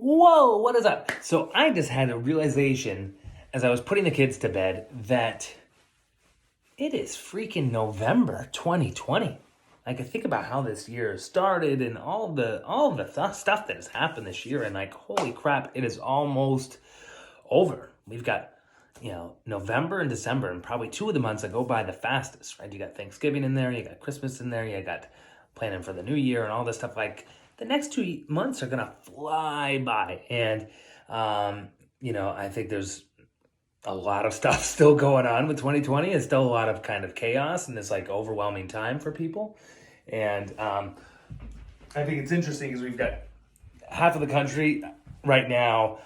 Whoa, what is up? So I just had a realization as I was putting the kids to bed that it is freaking November 2020. Like I think about how this year started and all the stuff that has happened this year, and like holy crap, it is almost over. We've got November and December, and probably two of the months that go by the fastest, right? You got Thanksgiving in there, you got Christmas in there, you got planning for the new year and all this stuff. Like the next 2 months are gonna fly by, and I think there's a lot of stuff still going on with 2020. It's still a lot of kind of chaos and this like overwhelming time for people, and I think it's interesting because we've got half of the country right now.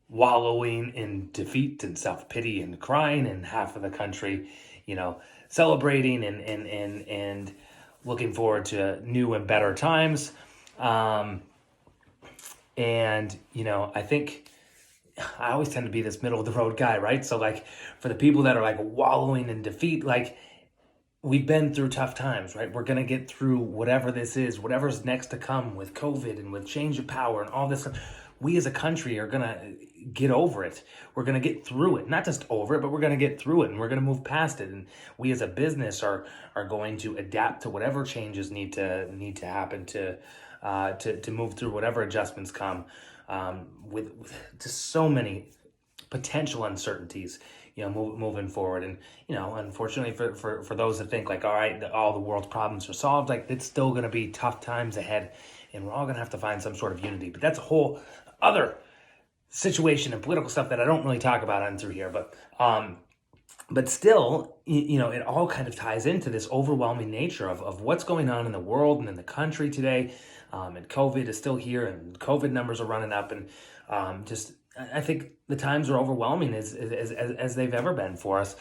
Wallowing in defeat and self-pity and crying, and half of the country, celebrating and looking forward to new and better times. I think I always tend to be this middle of the road guy, right? So like for the people that are like wallowing in defeat, like we've been through tough times, right? We're going to get through whatever this is, whatever's next to come with COVID and with change of power and all this stuff. We as a country are going to get over it. We're going to get through it. Not just over it, but we're going to get through it, and we're going to move past it. And we as a business are going to adapt to whatever changes need to happen to move through whatever adjustments come, with just so many potential uncertainties, moving forward. And, unfortunately for those that think like, all right, all the world's problems are solved, like it's still going to be tough times ahead, and we're all going to have to find some sort of unity. But that's a whole other situation and political stuff that I don't really talk about on through here. But still, it all kind of ties into this overwhelming nature of what's going on in the world and in the country today. And COVID is still here, and COVID numbers are running up, and I think the times are overwhelming as they've ever been for us.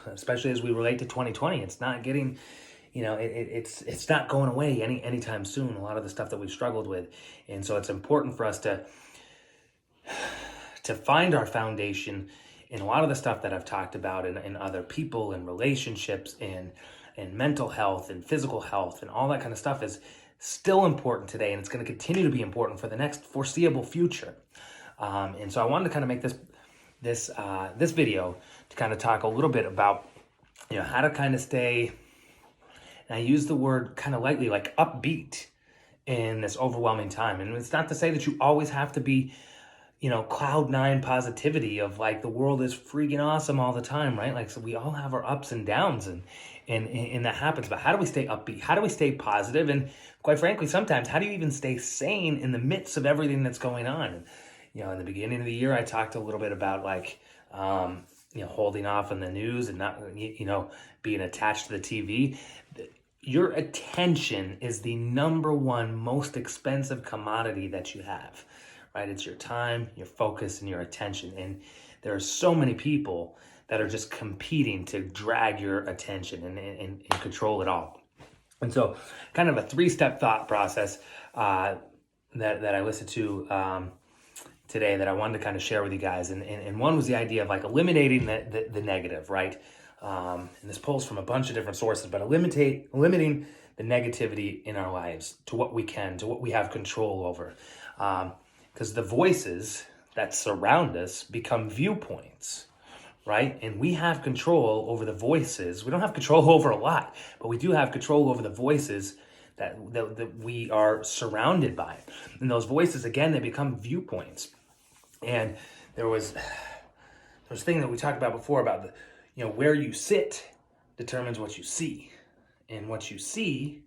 Especially as we relate to 2020, it's not getting, it's not going away anytime soon. A lot of the stuff that we've struggled with, and so it's important for us to find our foundation in a lot of the stuff that I've talked about in other people and relationships and mental health and physical health and all that kind of stuff is still important today, and it's going to continue to be important for the next foreseeable future. And so I wanted to kind of make this video to kind of talk a little bit about how to kind of stay, and I use the word kind of lightly, like upbeat in this overwhelming time. And it's not to say that you always have to be cloud nine positivity of like the world is freaking awesome all the time, right? Like, so we all have our ups and downs, and that happens. But how do we stay upbeat? How do we stay positive? And quite frankly, sometimes how do you even stay sane in the midst of everything that's going on? In the beginning of the year, I talked a little bit about like, holding off on the news and not, being attached to the TV. Your attention is the number one most expensive commodity that you have. Right? It's your time, your focus, and your attention. And there are so many people that are just competing to drag your attention and control it all. And so kind of a 3-step thought process that I listened to today that I wanted to kind of share with you guys. And one was the idea of like eliminating the negative, right? And this pulls from a bunch of different sources, but limiting the negativity in our lives to what we can, to what we have control over. Because the voices that surround us become viewpoints, right? And we have control over the voices. We don't have control over a lot, but we do have control over the voices that we are surrounded by. And those voices, again, they become viewpoints. And there was a thing that we talked about before about where you sit determines what you see, and what you see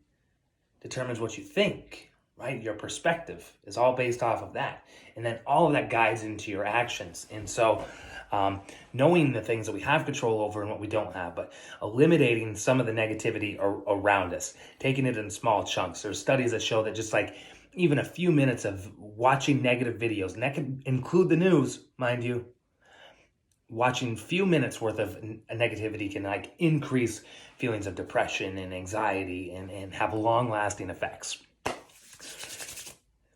determines what you think. Right? Your perspective is all based off of that. And then all of that guides into your actions. And so knowing the things that we have control over and what we don't have, but eliminating some of the negativity around us, taking it in small chunks. There's studies that show that just like even a few minutes of watching negative videos, and that can include the news, mind you, watching few minutes worth of negativity can like increase feelings of depression and anxiety and have long lasting effects.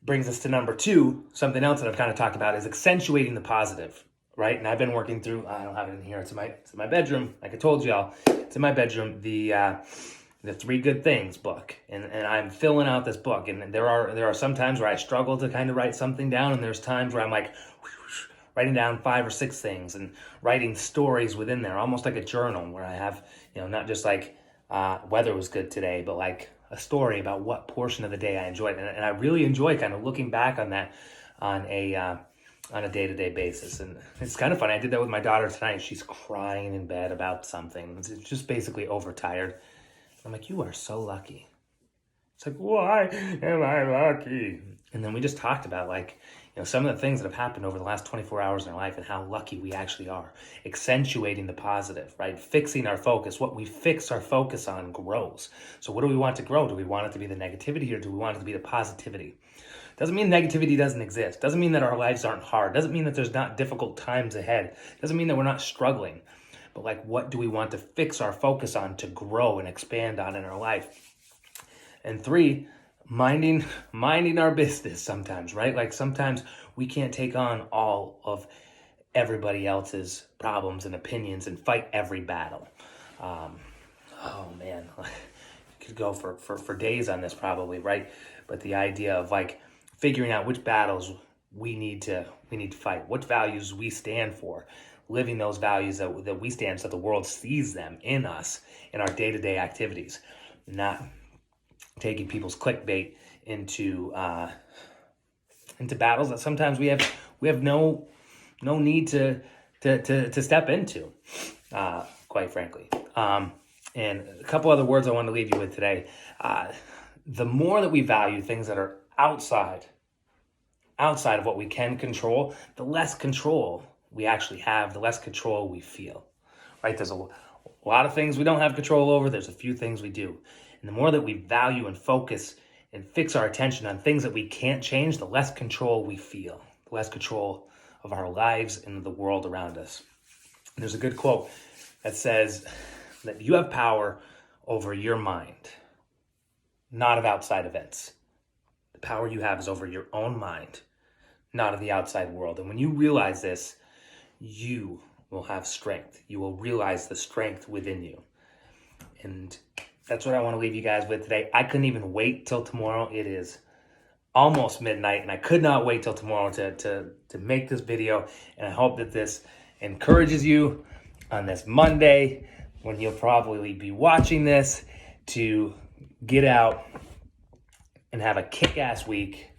Brings us to number 2, something else that I've kind of talked about is accentuating the positive, right? And I've been working through, I don't have it in here, it's in my bedroom. Like I told y'all, it's in my bedroom. the 3 Good Things book, and I'm filling out this book, and there are some times where I struggle to kind of write something down, and there's times where I'm like writing down 5 or 6 things and writing stories within there, almost like a journal where I have, not just like weather was good today, but like a story about what portion of the day I enjoyed, and I really enjoy kind of looking back on that on a day-to-day basis. And it's kind of funny. I did that with my daughter tonight. She's crying in bed about something. It's just basically overtired. I'm like, you are so lucky. It's like, why am I lucky? And then we just talked about some of the things that have happened over the last 24 hours in our life and how lucky we actually are. Accentuating the positive, right? Fixing our focus. What we fix our focus on grows. So what do we want to grow? Do we want it to be the negativity, or do we want it to be the positivity? Doesn't mean negativity doesn't exist. Doesn't mean that our lives aren't hard. Doesn't mean that there's not difficult times ahead. Doesn't mean that we're not struggling. But what do we want to fix our focus on to grow and expand on in our life? And 3, minding our business sometimes, right? Like sometimes we can't take on all of everybody else's problems and opinions and fight every battle. Oh man, could go for days on this probably, right? But the idea of figuring out which battles we need to fight, what values we stand for, living those values that we stand so the world sees them in us in our day-to-day activities, not taking people's clickbait into battles that sometimes we have no need to step into, quite frankly. And a couple other words I want to leave you with today. The more that we value things that are outside of what we can control, the less control we actually have, the less control we feel, right? There's a lot of things we don't have control over. There's a few things we do. And the more that we value and focus and fix our attention on things that we can't change, the less control we feel, the less control of our lives and the world around us. And there's a good quote that says that you have power over your mind, not of outside events. The power you have is over your own mind, not of the outside world. And when you realize this, you will have strength. You will realize the strength within you. And that's what I want to leave you guys with today. I couldn't even wait till tomorrow. It is almost midnight, and I could not wait till tomorrow to make this video. And I hope that this encourages you on this Monday, when you'll probably be watching this, to get out and have a kick-ass week.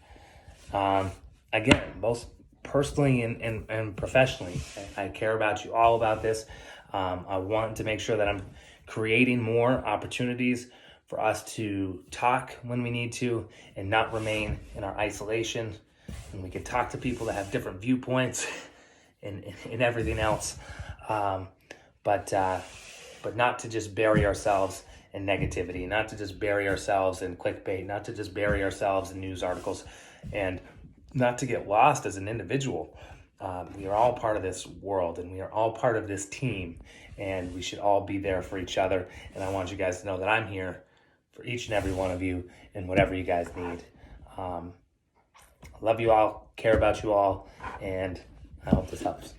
Again, both personally and professionally. I care about you all about this. I want to make sure that I'm creating more opportunities for us to talk when we need to and not remain in our isolation. And we can talk to people that have different viewpoints and everything else. But not to just bury ourselves in negativity, not to just bury ourselves in clickbait, not to just bury ourselves in news articles, and not to get lost as an individual. We are all part of this world, and we are all part of this team, and we should all be there for each other. And I want you guys to know that I'm here for each and every one of you and whatever you guys need. I love you all, care about you all, and I hope this helps.